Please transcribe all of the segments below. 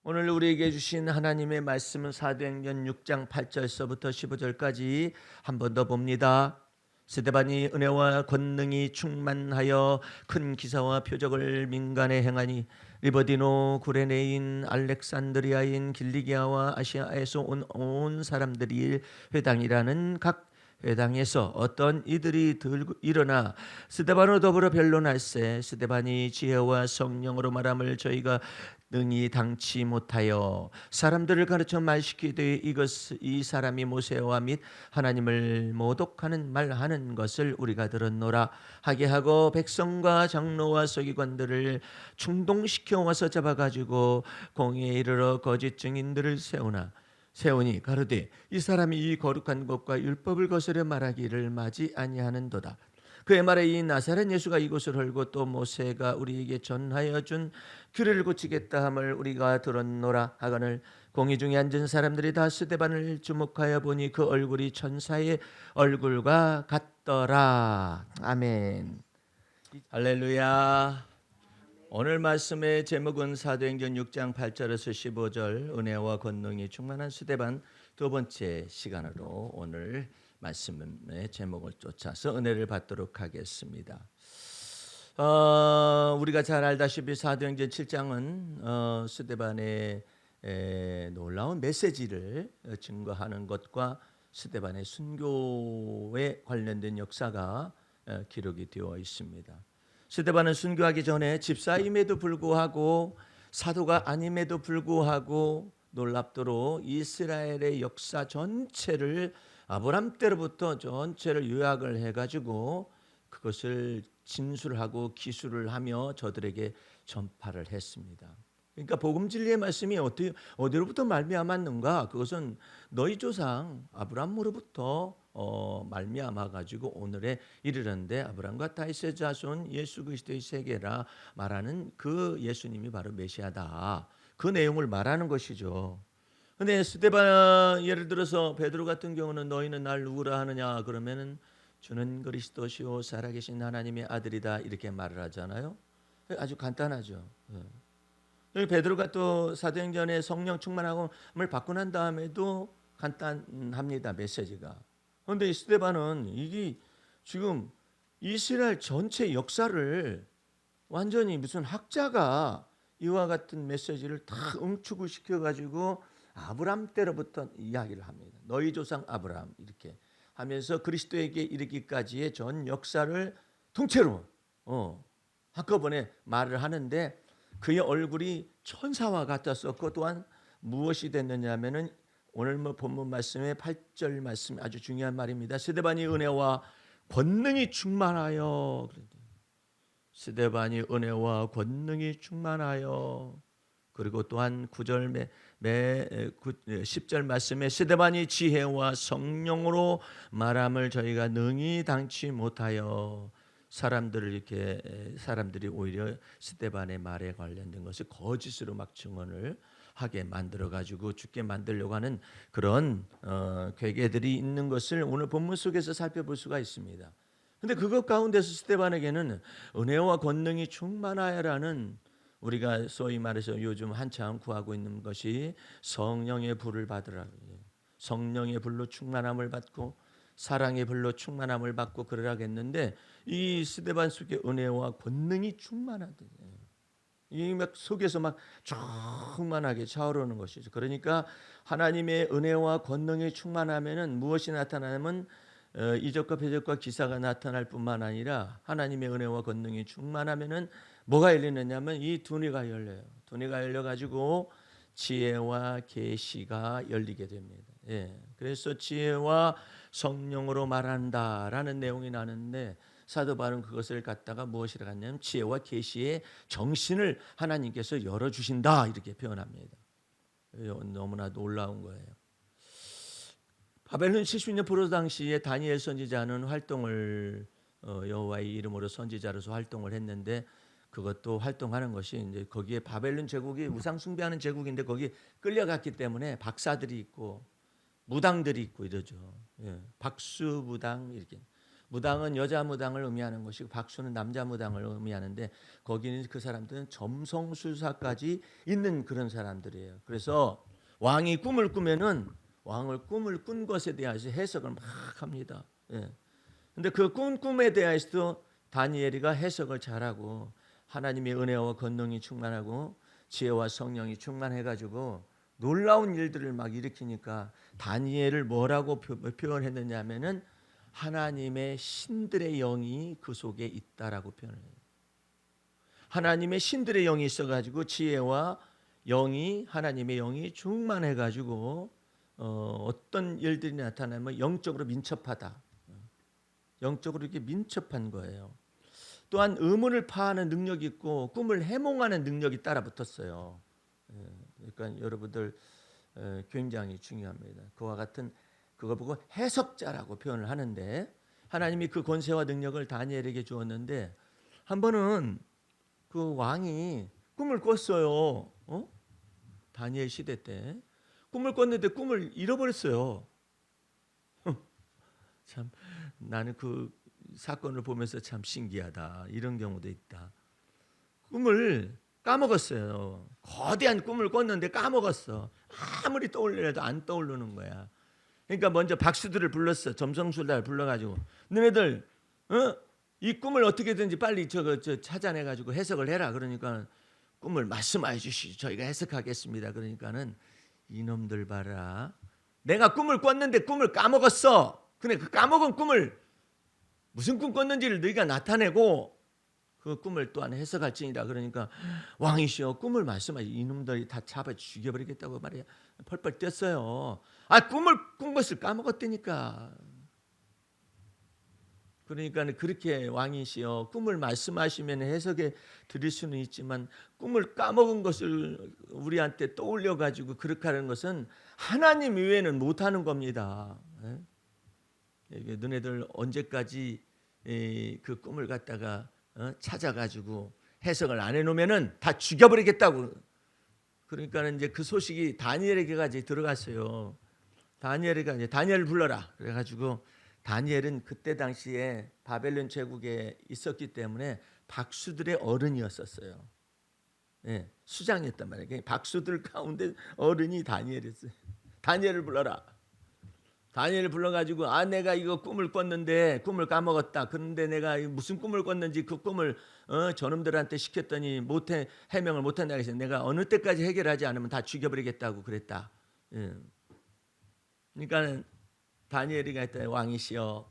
오늘 우리에게 주신 하나님의 말씀은 사도행전 6장 8절서부터 15절까지 한 번 더 봅니다. 스데반이 은혜와 권능이 충만하여 큰 기사와 표적을 민간에 행하니 리버디노, 구레네인, 알렉산드리아인, 길리기아와 아시아에서 온 사람들이 회당이라는 각 회당에서 어떤 이들이 들고 일어나 스데반으로 더불어 변론할세. 스데반이 지혜와 성령으로 말함을 저희가 능히 당치 못하여 사람들을 가르쳐 말시키되 이 사람이 모세와 및 하나님을 모독하는 말하는 것을 우리가 들었노라 하게 하고 백성과 장로와 서기관들을 충동시켜 와서 잡아가지고 공의에 이르러 거짓 증인들을 세우니 가로되 이 사람이 이 거룩한 것과 율법을 거스려 말하기를 마지 아니하는도다. 그의 말에 이 나사렛 예수가 이곳을 헐고 또 모세가 우리에게 전하여 준 규례를 고치겠다 함을 우리가 들었노라 하거늘 공의 중에 앉은 사람들이 다 스데반을 주목하여 보니 그 얼굴이 천사의 얼굴과 같더라. 아멘. 할렐루야. 오늘 말씀의 제목은 사도행전 6장 8절에서 15절 은혜와 권능이 충만한 스데반 두 번째 시간으로 오늘 말씀의 제목을 쫓아서 은혜를 받도록 하겠습니다. 우리가 잘 알다시피 사도행전 7장은 스데반의 놀라운 메시지를 증거하는 것과 스데반의 순교에 관련된 역사가 기록이 되어 있습니다. 스데반은 순교하기 전에 집사임에도 불구하고 사도가 아님에도 불구하고 놀랍도록 이스라엘의 역사 전체를 아브람 때로부터 전체를 요약을 해가지고 그것을 진술하고 기술을 하며 저들에게 전파를 했습니다. 그러니까 복음 진리의 말씀이 어디로부터 말미암았는가? 그것은 너희 조상 아브람으로부터 말미암아 가지고 오늘에 이르는데 아브람과 다윗의 자손 예수 그리스도의 세계라 말하는 그 예수님이 바로 메시아다. 그 내용을 말하는 것이죠. 근데 스데반 예를 들어서 베드로 같은 경우는 너희는 날 누구라 하느냐 그러면은 주는 그리스도시요 살아계신 하나님의 아들이다 이렇게 말을 하잖아요. 아주 간단하죠. 베드로가 또 사도행전에 성령 충만함을 받고 난 다음에도 간단합니다. 메시지가. 그런데 스데반은 이게 지금 이스라엘 전체 역사를 완전히 무슨 학자가 이와 같은 메시지를 다 응축을 시켜가지고 아브람 때로부터 이야기를 합니다. 너희 조상 아브람 이렇게 하면서 그리스도에게 이르기까지의 전 역사를 통째로 한꺼번에 말을 하는데 그의 얼굴이 천사와 같았었고 또한 무엇이 됐느냐면은 오늘 본문 말씀의 8절 말씀 아주 중요한 말입니다. 스데반이 은혜와 권능이 충만하여 스데반이 은혜와 권능이 충만하여 그리고 또한 9절 10절 말씀에 스데반이 지혜와 성령으로 말함을 저희가 능히 당치 못하여 사람들이 오히려 스데반의 말에 관련된 것을 거짓으로 막 증언을 하게 만들어 가지고 죽게 만들려고 하는 그런 괴계들이 있는 것을 오늘 본문 속에서 살펴볼 수가 있습니다. 근데 그것 가운데서 스데반에게는 은혜와 권능이 충만하여라는 우리가 소위 말해서 요즘 한참 구하고 있는 것이 성령의 불을 받으라. 성령의 불로 충만함을 받고 사랑의 불로 충만함을 받고 그러라겠는데 이 스데반 속에 은혜와 권능이 충만하다. 이 막 속에서 막 충만하게 차오르는 것이죠. 그러니까 하나님의 은혜와 권능이 충만하면은 무엇이 나타나냐면 이적과 표적과 기사가 나타날 뿐만 아니라 하나님의 은혜와 권능이 충만하면은 뭐가 열리느냐면 이 두뇌가 열려요. 두뇌가 열려 가지고 지혜와 계시가 열리게 됩니다. 그래서 지혜와 성령으로 말한다라는 내용이 나는데 사도 바울은 그것을 갖다가 무엇이라 하냐면 지혜와 계시의 정신을 하나님께서 열어 주신다 이렇게 표현합니다. 너무나 놀라운 거예요. 바벨론 70년 포로 당시에 다니엘 선지자는 활동을 여호와의 이름으로 선지자로서 활동을 했는데 그것도 활동하는 것이 이제 거기에 바벨론 제국이 우상 숭배하는 제국인데 거기 끌려갔기 때문에 박사들이 있고 무당들이 있고 이러죠. 박수 무당 이렇게 무당은 여자 무당을 의미하는 것이고 박수는 남자 무당을 의미하는데 거기는 그 사람들은 점성술사까지 있는 그런 사람들이에요. 그래서 왕이 꿈을 꾸면은 왕을 꿈을 꾼 것에 대해서 해석을 막 합니다. 예. 근데 그 꿈에 대해서도 다니엘이가 해석을 잘하고 하나님의 은혜와 권능이 충만하고 지혜와 성령이 충만해가지고 놀라운 일들을 막 일으키니까 다니엘을 뭐라고 표현했느냐면은 하나님의 신들의 영이 그 속에 있다라고 표현해요. 하나님의 신들의 영이 있어가지고 지혜와 영이 하나님의 영이 충만해가지고 어떤 일들이 나타나면 영적으로 민첩하다. 영적으로 이렇게 민첩한 거예요. 또한 의문을 파하는 능력이 있고 꿈을 해몽하는 능력이 따라 붙었어요. 그러니까 여러분들 굉장히 중요합니다. 그와 같은 그걸 보고 해석자라고 표현을 하는데 하나님이 그 권세와 능력을 다니엘에게 주었는데 한 번은 그 왕이 꿈을 꿨어요. 다니엘 시대 때 꿈을 꿨는데 꿈을 잃어버렸어요. 참 나는 그 사건을 보면서 참 신기하다. 이런 경우도 있다. 꿈을 까먹었어요. 거대한 꿈을 꿨는데 까먹었어. 아무리 떠올려도 안 떠오르는 거야. 그러니까 먼저 박수들을 불렀어. 점성술사를 불러가지고 너네들 이 꿈을 어떻게든지 빨리 찾아내가지고 해석을 해라. 그러니까 꿈을 말씀해 주시죠. 저희가 해석하겠습니다. 그러니까는 이놈들 봐라. 내가 꿈을 꿨는데 꿈을 까먹었어. 근데 그 까먹은 꿈을 무슨 꿈 꿨는지를 너희가 나타내고 그 꿈을 또한 해석할지니라. 그러니까 왕이시여 꿈을 말씀하시. 이놈들이 다 잡아 죽여버리겠다고 말이야. 펄펄 뛰었어요. 꿈을 꾼 것을 까먹었다니까. 그러니까 그렇게 왕이시여 꿈을 말씀하시면 해석해 드릴 수는 있지만 꿈을 까먹은 것을 우리한테 떠올려 가지고 그렇게 하는 것은 하나님 이외에는 못하는 겁니다. 이게 너네들 언제까지 그 꿈을 갖다가 찾아가지고 해석을 안 해놓으면은 다 죽여버리겠다고. 그러니까는 이제 그 소식이 다니엘에게까지 들어갔어요. 다니엘에게 이제 다니엘을 불러라. 그래가지고 다니엘은 그때 당시에 바벨론 제국에 있었기 때문에 박수들의 어른이었었어요. 예, 수장이었단 말이에요. 박수들 가운데 어른이 다니엘이었어요. 다니엘을 불러라. 다니엘을 불러가지고 내가 이거 꿈을 꿨는데 꿈을 까먹었다. 그런데 내가 무슨 꿈을 꿨는지 그 꿈을 저놈들한테 시켰더니 해명을 못한다 해서 내가 어느 때까지 해결하지 않으면 다 죽여버리겠다고 그랬다. 예. 그러니까 다니엘이가 했다. 왕이시여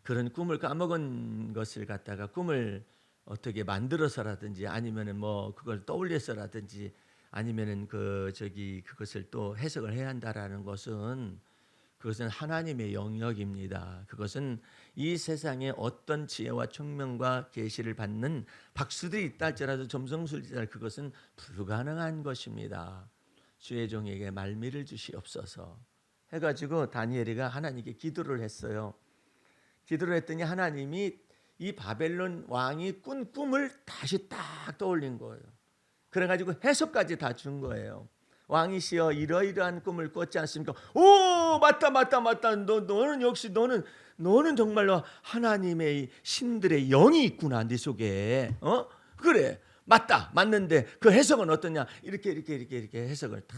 그런 꿈을 까먹은 것을 갖다가 꿈을 어떻게 만들어서라든지 아니면은 뭐 그걸 떠올려서라든지 아니면은 그것을 또 해석을 해야 한다라는 것은 그것은 하나님의 영역입니다. 그것은 이 세상에 어떤 지혜와 총명과 계시를 받는 박수들이 있다 할지라도 점성술자 그것은 불가능한 것입니다. 주의 종에게 말미를 주시옵소서 해가지고 다니엘이가 하나님께 기도를 했어요. 기도를 했더니 하나님이 이 바벨론 왕이 꾼 꿈을 다시 딱 떠올린 거예요. 그래가지고 해석까지 다 준 거예요. 왕이시여 이러이러한 꿈을 꿨지 않습니까? 오 맞다. 너는 역시 너는 정말로 하나님의 신들의 영이 있구나 네 속에. 그래 맞는데 그 해석은 어떠냐? 이렇게 해석을 딱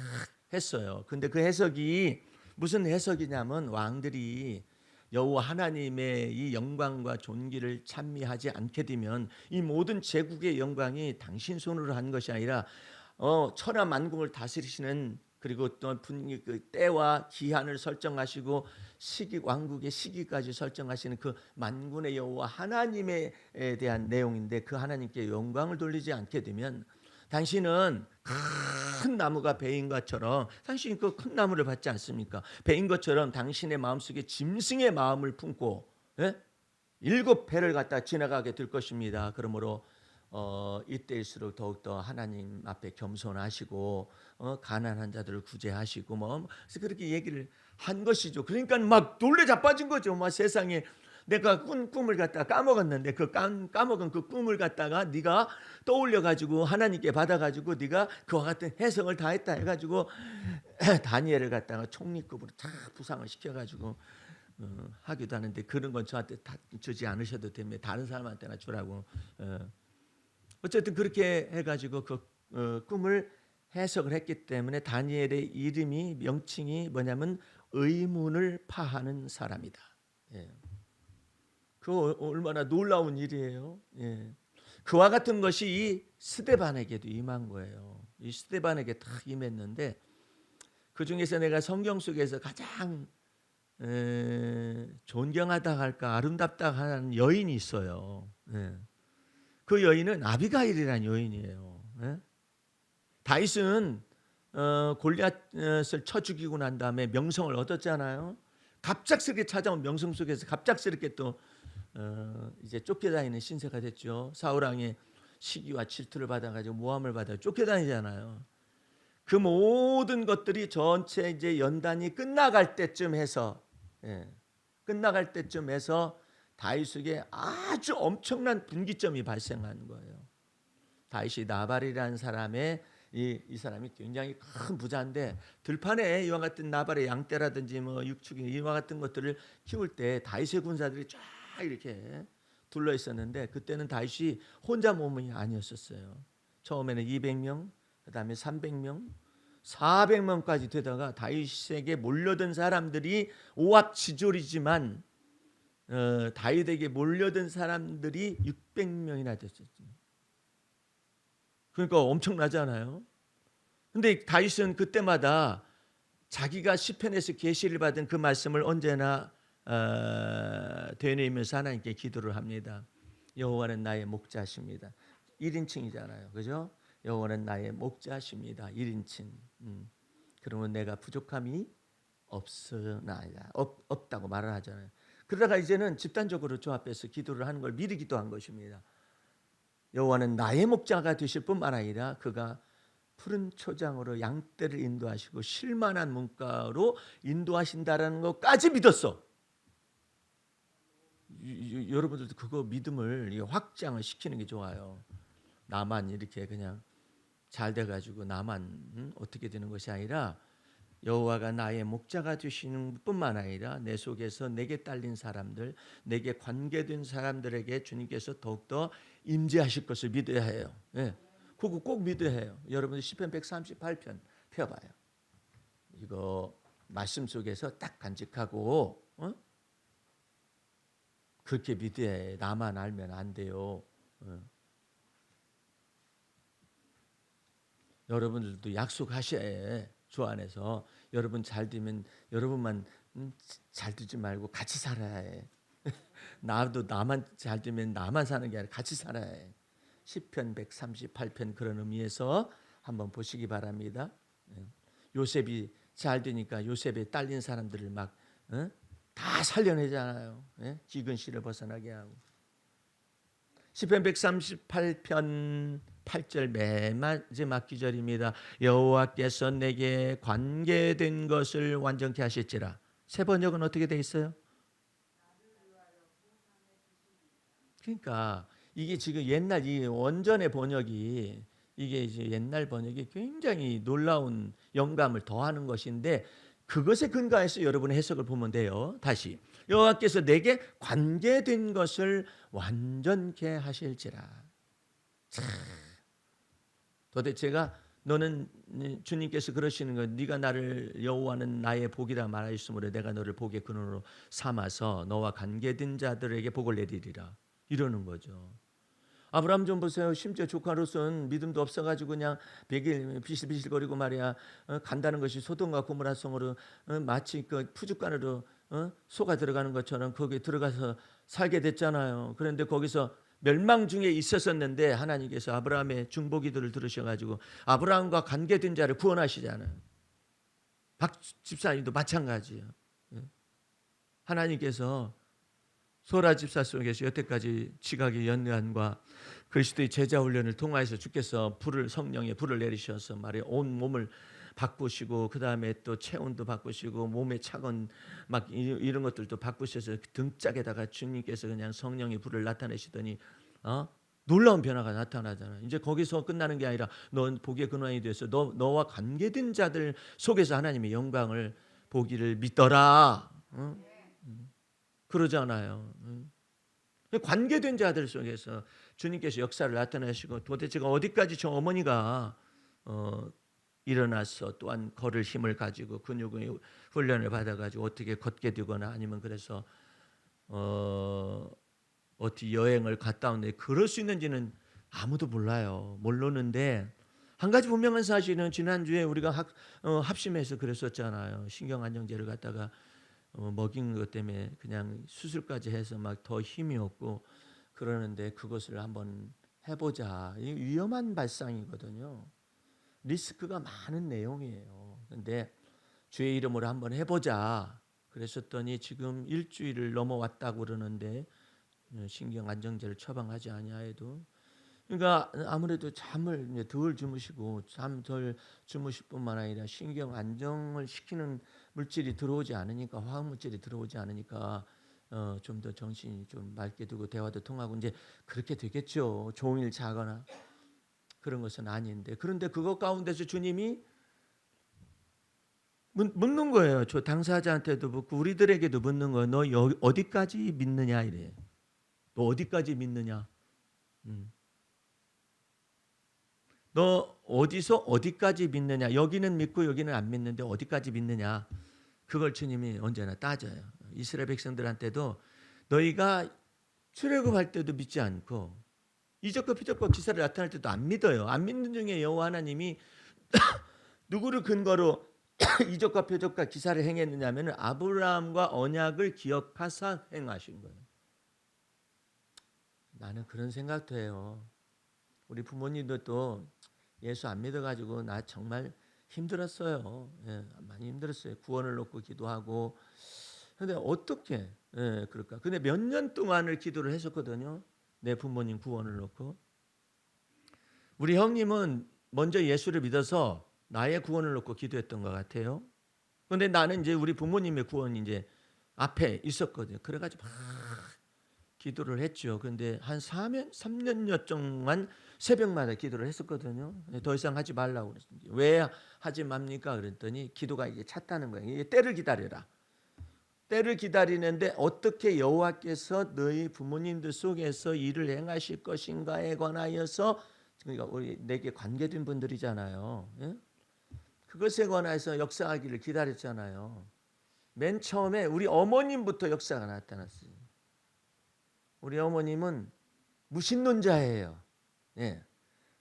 했어요. 근데 그 해석이 무슨 해석이냐면 왕들이 여호와 하나님의 이 영광과 존귀를 찬미하지 않게 되면 이 모든 제국의 영광이 당신 손으로 한 것이 아니라 천하 만국을 다스리시는 그리고 또 그 때와 기한을 설정하시고 왕국의 시기까지 설정하시는 그 만군의 여호와 하나님에 대한 내용인데 그 하나님께 영광을 돌리지 않게 되면 당신은 큰 나무가 베인 것처럼 당신이 그 큰 나무를 받지 않습니까? 베인 것처럼 당신의 마음속에 짐승의 마음을 품고 7배를 갖다 지나가게 될 것입니다. 그러므로 이때일수록 더욱더 하나님 앞에 겸손하시고 가난한 자들을 구제하시고 그래서 그렇게 얘기를 한 것이죠. 그러니까 막 놀래 자빠진 거죠. 막 세상에 내가 꾼 꿈을 갖다가 까먹었는데 그 까먹은 그 꿈을 갖다가 네가 떠올려 가지고 하나님께 받아 가지고 네가 그와 같은 해석을 다 했다 해 가지고 다니엘을 갖다가 총리급으로 다 부상을 시켜 가지고 하기도 하는데 그런 건 저한테 다 주지 않으셔도 됩니다. 다른 사람한테나 주라고. 어쨌든 그렇게 해가지고 그 꿈을 해석을 했기 때문에 다니엘의 이름이 명칭이 뭐냐면 의문을 파하는 사람이다. 예. 그 얼마나 놀라운 일이에요. 예. 그와 같은 것이 이 스데반에게도 임한 거예요. 이 스데반에게 딱 임했는데 그 중에서 내가 성경 속에서 가장 존경하다 할까 아름답다 하는 여인이 있어요. 예. 그 여인은 아비가일이라는 여인이에요. 예? 다윗은 골리앗을 쳐 죽이고 난 다음에 명성을 얻었잖아요. 갑작스럽게 찾아온 명성 속에서 갑작스럽게 또 이제 쫓겨다니는 신세가 됐죠. 사울 왕의 시기와 질투를 받아가지고 모함을 받아 쫓겨다니잖아요. 그 모든 것들이 전체 이제 연단이 끝나갈 때쯤 해서 끝나갈 때쯤 해서 다윗에게 아주 엄청난 분기점이 발생한 거예요. 다윗이 나발이라는 사람의 이 사람이 굉장히 큰 부자인데 들판에 이와 같은 나발의 양떼라든지 뭐 육축이 이와 같은 것들을 키울 때 다윗의 군사들이 쫙 이렇게 둘러 있었는데 그때는 다윗이 혼자 몸이 아니었었어요. 처음에는 200명, 그다음에 300명, 400명까지 되다가 다윗에게 몰려든 사람들이 오합지졸이지만 다윗에게 몰려든 사람들이 600명이나 됐었죠. 그러니까 엄청나잖아요. 근데 다윗은 그때마다 자기가 시편에서 계시를 받은 그 말씀을 언제나 되뇌이면서 하나님께 기도를 합니다. 여호와는 나의 목자십니다. 1인칭이잖아요. 그죠? 여호와는 나의 목자십니다. 1인칭. 그러면 내가 부족함이 없으나이다. 없다고 말을 하잖아요. 그러다가 이제는 집단적으로 조합해서 기도를 하는 걸 미리 기도한 것입니다. 여호와는 나의 목자가 되실 뿐만 아니라 그가 푸른 초장으로 양떼를 인도하시고 쉴만한 문가로 인도하신다라는 것까지 믿었어. 여러분들도 그거 믿음을 확장을 시키는 게 좋아요. 나만 이렇게 그냥 잘 돼가지고 나만 어떻게 되는 것이 아니라 여호와가 나의 목자가 되시는 뿐만 아니라 내 속에서 내게 딸린 사람들, 내게 관계된 사람들에게 주님께서 더욱더 임재하실 것을 믿어야 해요. 예, 그거 꼭 믿어야 해요. 여러분들 시편 138편 펴봐요. 이거 말씀 속에서 딱 간직하고 그렇게 믿어야 해. 나만 알면 안 돼요. 여러분들도 약속하셔야 해. 주 안에서 여러분 잘 되면 여러분만 잘 되지 말고 같이 살아야 해. 나도 나만 잘 되면 나만 사는 게 아니라 같이 살아야 해. 시편 138편 그런 의미에서 한번 보시기 바랍니다. 요셉이 잘 되니까 요셉에 딸린 사람들을 막 다 살려내잖아요. 기근실을 벗어나게 하고. 시편 138편 8절 맨 마지막 기절입니다. 여호와께서 내게 관계된 것을 완전케 하실지라. 세 번역은 어떻게 돼 있어요? 그러니까 이게 지금 옛날 이 원전의 번역이 이게 이제 옛날 번역이 굉장히 놀라운 영감을 더하는 것인데 그것에 근거해서 여러분의 해석을 보면 돼요. 다시 여호와께서 내게 관계된 것을 완전케 하실지라. 도대체가 너는 주님께서 그러시는 거 네가 나를 여호와는 나의 복이라 말하였으므로 내가 너를 복의 근원으로 삼아서 너와 관계된 자들에게 복을 내리리라 이러는 거죠. 아브라함 좀 보세요. 심지어 조카 롯은 믿음도 없어가지고 그냥 베길 비실비실거리고 말이야 간다는 것이 소돔과 고모라 성으로 마치 그 푸죽간으로 소가 들어가는 것처럼 거기에 들어가서 살게 됐잖아요. 그런데 거기서 멸망 중에 있었었는데 하나님께서 아브라함의 중보기도를 들으셔가지고 아브라함과 관계된 자를 구원하시잖아요. 박 집사님도 마찬가지예요. 하나님께서 소라 집사 속에서 여태까지 지각의 연단과 그리스도의 제자 훈련을 통하여서 주께서 성령의 불을 내리셔서 말해 온 몸을 바꾸시고 그 다음에 또 체온도 바꾸시고 몸의 차가운 막 이런 것들도 바꾸셔서 등짝에다가 주님께서 그냥 성령의 불을 나타내시더니 놀라운 변화가 나타나잖아요. 이제 거기서 끝나는 게 아니라 넌 복의 근원이 돼서 너와 관계된 자들 속에서 하나님의 영광을 보기를 믿더라. 그러잖아요. 관계된 자들 속에서 주님께서 역사를 나타내시고 도대체가 어디까지 저 어머니가 일어나서 또한 걸을 힘을 가지고 근육의 훈련을 받아가지고 어떻게 걷게 되거나 아니면 그래서 어떻게 여행을 갔다 온데 그럴 수 있는지는 아무도 몰라요. 모르는데 한 가지 분명한 사실은 지난주에 우리가 합심해서 그랬었잖아요. 신경안정제를 갖다가 먹인 것 때문에 그냥 수술까지 해서 막 더 힘이 없고 그러는데 그것을 한번 해보자. 위험한 발상이거든요. 리스크가 많은 내용이에요. 근데 주의 이름으로 한번 해보자. 그랬었더니 지금 일주일을 넘어왔다고 그러는데 신경안정제를 처방하지 아니하여도 그러니까 아무래도 잠을 덜 주무시고 잠 덜 주무실 뿐만 아니라 신경 안정을 시키는 물질이 들어오지 않으니까 화학 물질이 들어오지 않으니까 좀 더 정신이 좀 맑게 두고 대화도 통하고 이제 그렇게 되겠죠. 종일 자거나 그런 것은 아닌데 그런데 그것 가운데서 주님이 묻는 거예요. 저 당사자한테도 묻고 우리들에게도 묻는 거예요. 너 어디까지 믿느냐 이래. 너 어디까지 믿느냐? 너 어디서 어디까지 믿느냐? 여기는 믿고 여기는 안 믿는데 어디까지 믿느냐? 그걸 주님이 언제나 따져요. 이스라엘 백성들한테도 너희가 출애굽할 때도 믿지 않고 이적과 표적과 기사를 나타날 때도 안 믿어요. 안 믿는 중에 여호와 하나님이 누구를 근거로 이적과 표적과 기사를 행했느냐 하면 아브라함과 언약을 기억하사 행하신 거예요. 나는 그런 생각도 해요. 우리 부모님들도 예수 안 믿어가지고 나 정말 힘들었어요. 예, 많이 힘들었어요. 구원을 놓고 기도하고. 근데 어떻게 그럴까? 근데 몇 년 동안을 기도를 했었거든요. 내 부모님 구원을 놓고. 우리 형님은 먼저 예수를 믿어서 나의 구원을 놓고 기도했던 것 같아요. 근데 나는 이제 우리 부모님의 구원이 이제 앞에 있었거든요. 그래가지고 막 기도를 했죠. 근데 한 3년여 동안 새벽마다 기도를 했었거든요. 더 이상 하지 말라고 그랬습니다. 왜 하지 맙니까? 그랬더니 기도가 이게 찼다는 거예요. 이게 때를 기다려라. 때를 기다리는데 어떻게 여호와께서 너희 부모님들 속에서 일을 행하실 것인가에 관하여서 그러니까 우리 내게 관계된 분들이잖아요. 예? 그것에 관해서 역사하기를 기다렸잖아요. 맨 처음에 우리 어머님부터 역사가 나타났어요. 우리 어머님은 무신론자예요. 예.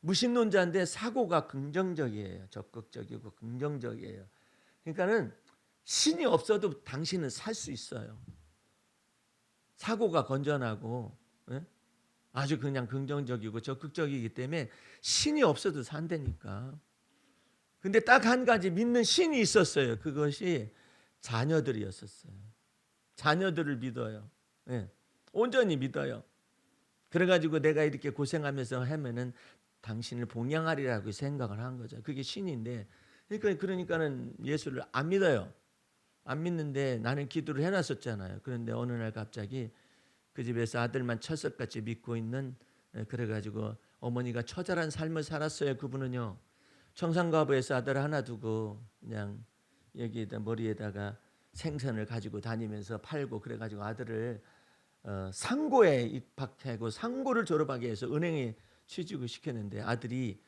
무신론자인데 사고가 긍정적이에요. 적극적이고 긍정적이에요. 그러니까는 신이 없어도 당신은 살 수 있어요. 사고가 건전하고 예? 아주 그냥 긍정적이고 적극적이기 때문에 신이 없어도 산다니까. 근데 딱 한 가지 믿는 신이 있었어요. 그것이 자녀들이었었어요. 자녀들을 믿어요. 예. 온전히 믿어요. 그래가지고 내가 이렇게 고생하면서 하면은 당신을 봉양하리라고 생각을 한 거죠. 그게 신인데, 그러니까는 예수를 안 믿어요. 안 믿는데 나는 기도를 해놨었잖아요. 그런데 어느 날 갑자기 그 집에서 아들만 철석같이 믿고 있는 그래가지고 어머니가 처절한 삶을 살았어요. 그분은요. 청산가부에서 아들 하나 두고 그냥 여기에다 머리에다가 생선을 가지고 다니면서 팔고 그래가지고 아들을 상고에 입학하고 상고를 졸업하게 해서 은행에 취직을 시켰는데 아들이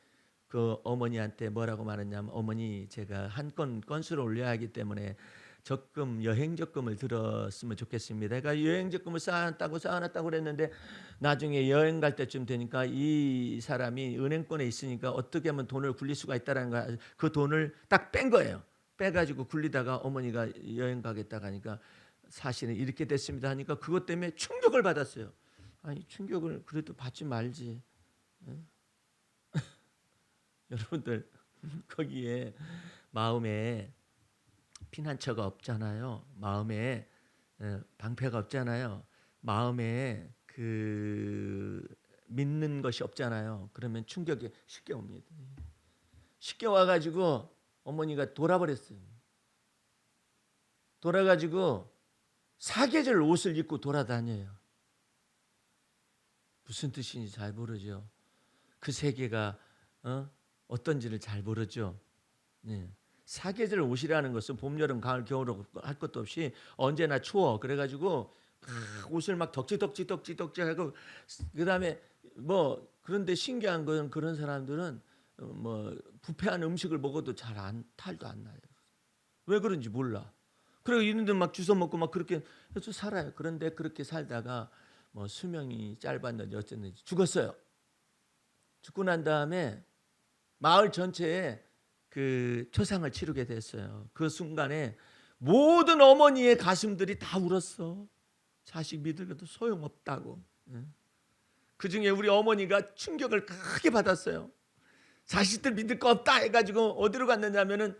그 어머니한테 뭐라고 말했냐면 어머니 제가 한 건수를 올려야 하기 때문에 적금 여행 적금을 들었으면 좋겠습니다. 그러니까 여행 적금을 쌓아놨다고 그랬는데 나중에 여행 갈 때쯤 되니까 이 사람이 은행권에 있으니까 어떻게 하면 돈을 굴릴 수가 있다라는 거 그 돈을 딱 뺀 거예요. 빼가지고 굴리다가 어머니가 여행 가겠다고 하니까 사실은 이렇게 됐습니다 하니까 그것 때문에 충격을 받았어요. 아니 충격을 그래도 받지 말지. 여러분들 거기에 마음에 피난처가 없잖아요. 마음에 방패가 없잖아요. 마음에 그 믿는 것이 없잖아요. 그러면 충격이 쉽게 옵니다. 쉽게 와가지고 어머니가 돌아버렸어요. 돌아가지고 사계절 옷을 입고 돌아다녀요. 무슨 뜻인지 잘 모르죠. 그 세계가 어떤지를 잘 모르죠. 네. 사계절 옷이라는 것은 봄, 여름, 가을, 겨울 할 것도 없이 언제나 추워. 그래가지고 옷을 막 덕지덕지 하고 그다음에 뭐 그런데 신기한 건 그런 사람들은 뭐 부패한 음식을 먹어도 탈도 안 나요. 왜 그런지 몰라. 그리고 이런데 막 주워 먹고 막 그렇게 해서 살아요. 그런데 그렇게 살다가 뭐 수명이 짧았는지 어쨌는지 죽었어요. 죽고 난 다음에 마을 전체에 그 초상을 치르게 됐어요. 그 순간에 모든 어머니의 가슴들이 다 울었어. 자식 믿어도 소용없다고. 그 중에 우리 어머니가 충격을 크게 받았어요. 자식들 믿을 거 없다 해가지고 어디로 갔느냐면은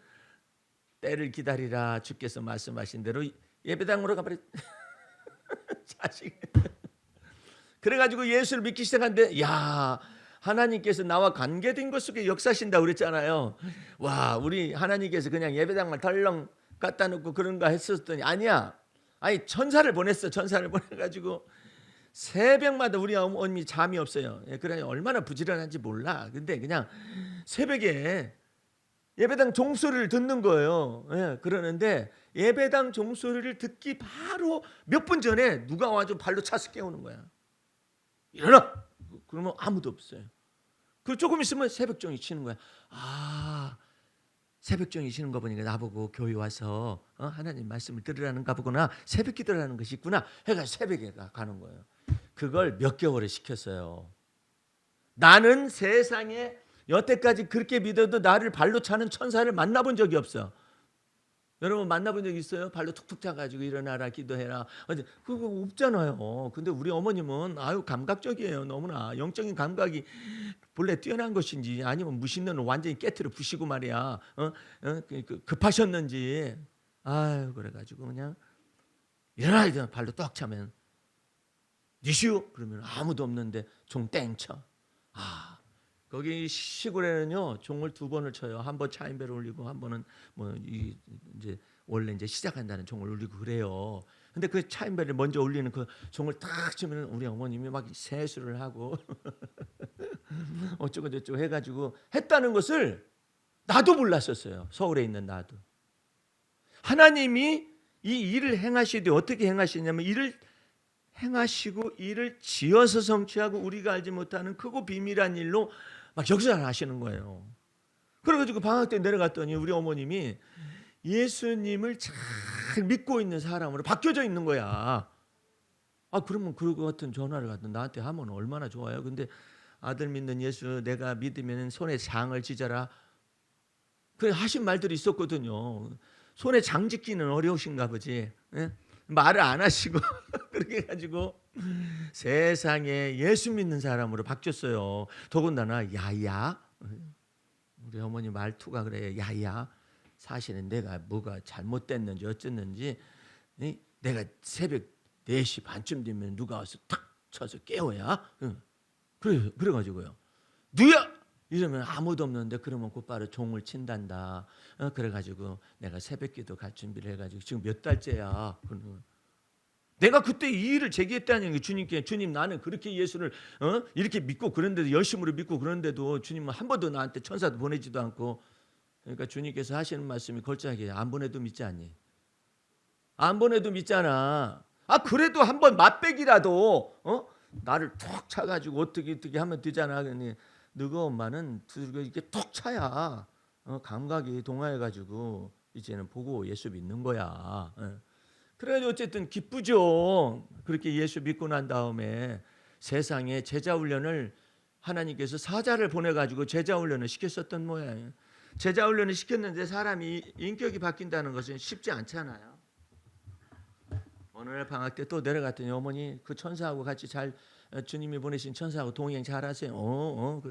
때를 기다리라 주께서 말씀하신 대로 예배당으로 가버렸. 자식. 그래가지고 예수를 믿기 시작한데, 야, 하나님께서 나와 관계된 것 속에 역사하신다 그랬잖아요. 와, 우리 하나님께서 그냥 예배당만 덜렁 갖다 놓고 그런가 했었더니 아니야. 아니 천사를 보냈어. 천사를 보내가지고 새벽마다 우리 어머니 잠이 없어요. 그래 얼마나 부지런한지 몰라. 근데 그냥 새벽에 예배당 종소리를 듣는 거예요. 그러는데 예배당 종소리를 듣기 바로 몇 분 전에 누가 와서 발로 차서 깨우는 거야. 일어나. 그러면 아무도 없어요. 그 조금 있으면 새벽종이 치는 거야. 아, 새벽종이 치는 거 보니까 나보고 교회 와서 하나님 말씀을 들으라는가 보구나. 새벽 기도라는 것이 있구나. 해가 새벽에 가는 거예요. 그걸 몇 개월을 시켰어요. 나는 세상에 여태까지 그렇게 믿어도 나를 발로 차는 천사를 만나본 적이 없어. 여러분 만나본 적 있어요? 발로 툭툭 차가지고 일어나라 기도해라. 그거 없잖아요. 근데 우리 어머님은 아유 감각적이에요. 너무나 영적인 감각이 본래 뛰어난 것인지 아니면 무신론을 완전히 깨트려 부시고 말이야. 급하셨는지. 아유 그래가지고 그냥 일어나 발로 떡 차면 니슈 그러면 아무도 없는데 종 땡 쳐. 아. 거기 시골에는요 종을 두 번을 쳐요. 한 번 차인배를 울리고 한 번은 뭐 이제 원래 이제 시작한다는 종을 울리고 그래요. 근데 그 차인배를 먼저 울리는 그 종을 딱 치면 우리 어머님이 막 세수를 하고 어쩌고 저쩌고 해가지고 했다는 것을 나도 몰랐었어요. 서울에 있는 나도. 하나님이 이 일을 행하시되 어떻게 행하시냐면 일을 행하시고 일을 지어서 성취하고 우리가 알지 못하는 크고 비밀한 일로 막 역사를 하시는 거예요. 그래가지고 방학 때 내려갔더니 우리 어머님이 예수님을 잘 믿고 있는 사람으로 바뀌어져 있는 거야. 아 그러면 그거 같은 전화를 갖다 나한테 하면 얼마나 좋아요. 근데 아들 믿는 예수 내가 믿으면 손에 장을 지져라. 그 하신 말들이 있었거든요. 손에 장 짓기는 어려우신가 보지. 예? 말을 안 하시고 그렇게 해가지고 세상에 예수 믿는 사람으로 바뀌었어요. 더군다나 야야 우리 어머니 말투가 그래. 야야 사실은 내가 뭐가 잘못됐는지 어쨌는지 내가 새벽 4시 반쯤 되면 누가 와서 탁 쳐서 깨워야 그래가지고요. 누야 이러면 아무도 없는데 그러면 곧바로 종을 친단다. 그래가지고 내가 새벽기도 갈 준비를 해가지고 지금 몇 달째야. 내가 그때 이 일을 제기했다는 게 주님께 주님 나는 그렇게 예수를 이렇게 믿고 그런데도 열심으로 믿고 그런데도 주님은 한 번도 나한테 천사도 보내지도 않고 그러니까 주님께서 하시는 말씀이 걸작이에요. 안 보내도 믿지 않니? 안 보내도 믿잖아. 아 그래도 한번 맛배기라도 나를 툭 차가지고 어떻게 하면 되잖아. 너가 엄마는 이렇게 툭 차야 감각이 동화해가지고 이제는 보고 예수 믿는 거야. 그래가지고 어쨌든 기쁘죠. 그렇게 예수 믿고 난 다음에 세상에 제자 훈련을 하나님께서 사자를 보내가지고 제자 훈련을 시켰었던 모양이에요. 제자 훈련을 시켰는데 사람이 인격이 바뀐다는 것은 쉽지 않잖아요. 어느 날 방학 때 또 내려갔더니 어머니 그 천사하고 같이 잘 주님이 보내신 천사하고 동행 잘하세요.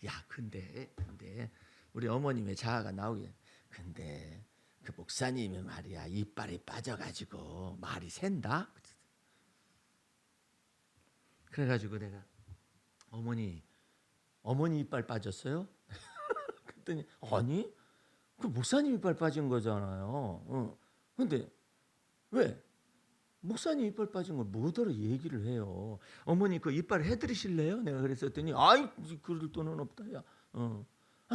야 근데 우리 어머님의 자아가 나오게 근데 그 목사님이 말이야 이빨이 빠져가지고 말이 샌다. 그래가지고 내가 어머니 이빨 빠졌어요? 그랬더니 아니 그 목사님 이빨 빠진 거잖아요. 근데 왜? 목사님 이빨 빠진 걸 뭐더러 얘기를 해요. 어머니 그 이빨 해드리실래요? 내가 그랬었더니 아이 그럴 돈은 없다 야.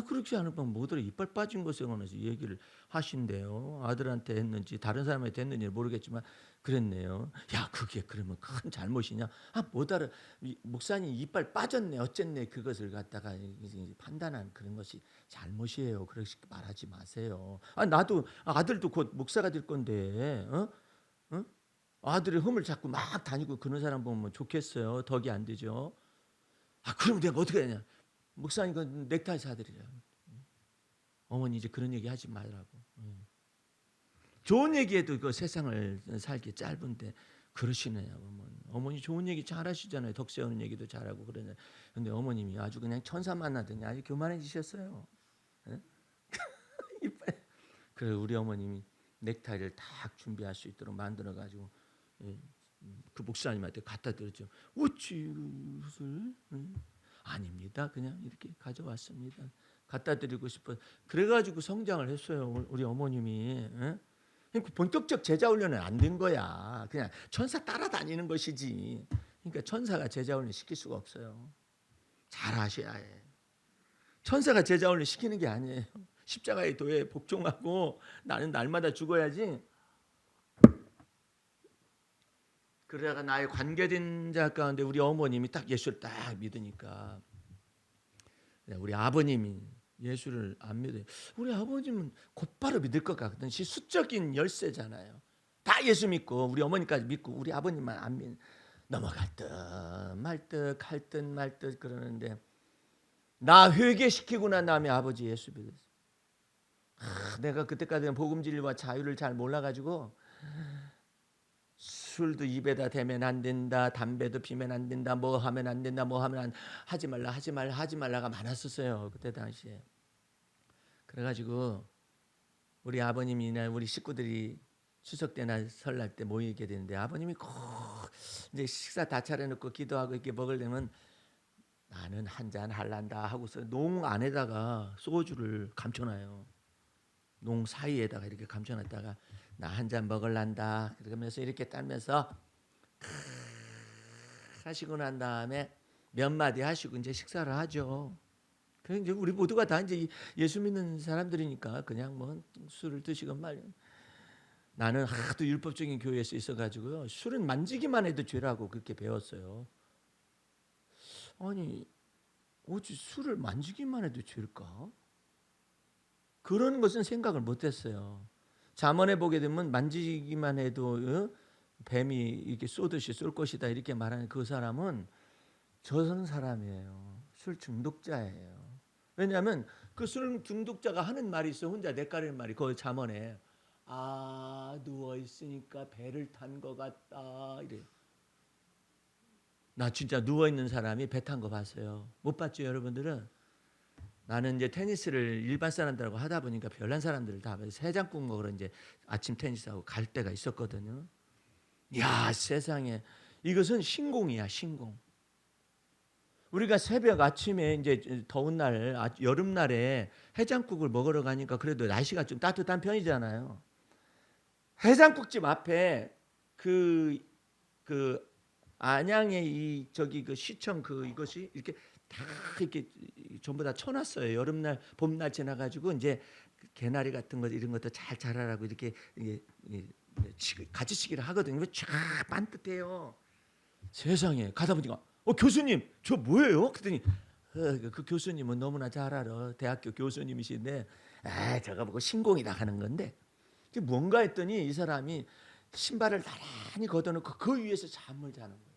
그렇지 않으면 뭐더러 이빨 빠진 것에 관해서 얘기를 하신대요. 아들한테 했는지 다른 사람한테 했는지 모르겠지만 그랬네요. 야, 그게 그러면 큰 잘못이냐? 뭐더러 목사님 이빨 빠졌네 어쨌네 그것을 갖다가 판단한 그런 것이 잘못이에요. 그렇게 말하지 마세요. 나도 아들도 곧 목사가 될 건데 어? 아들의 흠을 잡고 막 다니고 그런 사람 보면 좋겠어요. 덕이 안 되죠. 그럼 내가 어떻게 하냐? 목사님 그 넥타이 사드리자. 어머니 이제 그런 얘기 하지 말라고. 좋은 얘기해도 그 세상을 살기 짧은데 그러시느냐고. 어머니 좋은 얘기 잘하시잖아요. 덕 세우는 얘기도 잘하고 그러네. 근데 어머님이 아주 그냥 천사 만나더니 아주 교만해지셨어요. 그래 우리 어머님이 넥타이를 딱 준비할 수 있도록 만들어 가지고 그 목사님한테 갖다 드렸죠. 어찌 이것을? 아닙니다. 그냥 이렇게 가져왔습니다. 갖다 드리고 싶어. 그래가지고 성장을 했어요. 우리 어머님이. 그러니까 본격적 제자 훈련은 안 된 거야. 그냥 천사 따라다니는 것이지. 그러니까 천사가 제자 훈련 시킬 수가 없어요. 잘 하셔야 해. 천사가 제자 훈련 시키는 게 아니에요. 십자가의 도에 복종하고 나는 날마다 죽어야지. 그러다가 나의 관계된 자 가운데 우리 어머님이 딱 예수를 딱 믿으니까 우리 아버님이 예수를 안 믿어요. 우리 아버님은 곧바로 믿을 것 같거든. 수적인 열세잖아요. 다 예수 믿고 우리 어머니까지 믿고 우리 아버님만 안 믿. 넘어갈 듯 말 듯 할 듯 말 듯 그러는데 나 회개시키고 난 다음에 아버지 예수 믿었어. 내가 그때까지는 복음 진리와 자유를 잘 몰라가지고 술도 입에다 대면 안 된다, 담배도 피면 안 된다, 뭐 하면 안 된다, 뭐 하면 하지 말라가 많았었어요 그때 당시에. 그래가지고 우리 아버님이나 우리 식구들이 추석 때나 설날 때 모이게 되는데 아버님이 꼭 이제 식사 다 차려놓고 기도하고 이렇게 먹으려면 나는 한잔 할란다 하고서 농 안에다가 소주를 감춰놔요. 농 사이에다가 이렇게 감춰놨다가 나 한 잔 먹을란다 그러면서 이렇게 따면서 하시고 난 다음에 몇 마디 하시고 이제 식사를 하죠. 그래 이제 우리 모두가 다 이제 예수 믿는 사람들이니까 그냥 뭐 술을 드시건 말이야. 나는 하도 율법적인 교회에서 있어가지고요. 술은 만지기만 해도 죄라고 그렇게 배웠어요. 아니 어찌 술을 만지기만 해도 죄일까? 그런 것은 생각을 못했어요. 잠언에 보게 되면 만지기만 해도 뱀이 이렇게 쏘듯이 쏠 것이다 이렇게 말하는 그 사람은 저런 사람이에요. 술 중독자예요. 왜냐하면 그 술 중독자가 하는 말이 있어. 혼자 내까리는 말이 그 잠언에 누워 있으니까 배를 탄 것 같다 이래. 나 진짜 누워 있는 사람이 배 탄 거 봤어요. 못 봤죠 여러분들은? 나는 이제 테니스를 일반 사람들하고 하다 보니까 별난 사람들을 다 해장국 먹으러 이제 아침 테니스하고 갈 때가 있었거든요. 야 세상에 이것은 신공이야 신공. 우리가 새벽 아침에 이제 더운 날 여름날에 해장국을 먹으러 가니까 그래도 날씨가 좀 따뜻한 편이잖아요. 해장국집 앞에 그 안양의 이 저기 그 시청 그 이것이 이렇게 다 이렇게 전부 다 쳐놨어요. 여름날 봄날 지나가지고 이제 개나리 같은 거 이런 것도 잘 자라라고 이렇게 가지치기를 하거든요. 쫙 반듯해요. 세상에 가다 보니까 교수님 저 뭐예요? 그랬더니 그 교수님은 너무나 잘 알아. 대학교 교수님이신데 저거 보고 신공이다 하는 건데 뭔가 했더니 이 사람이 신발을 나란히 걷어놓고 그 위에서 잠을 자는 거예요.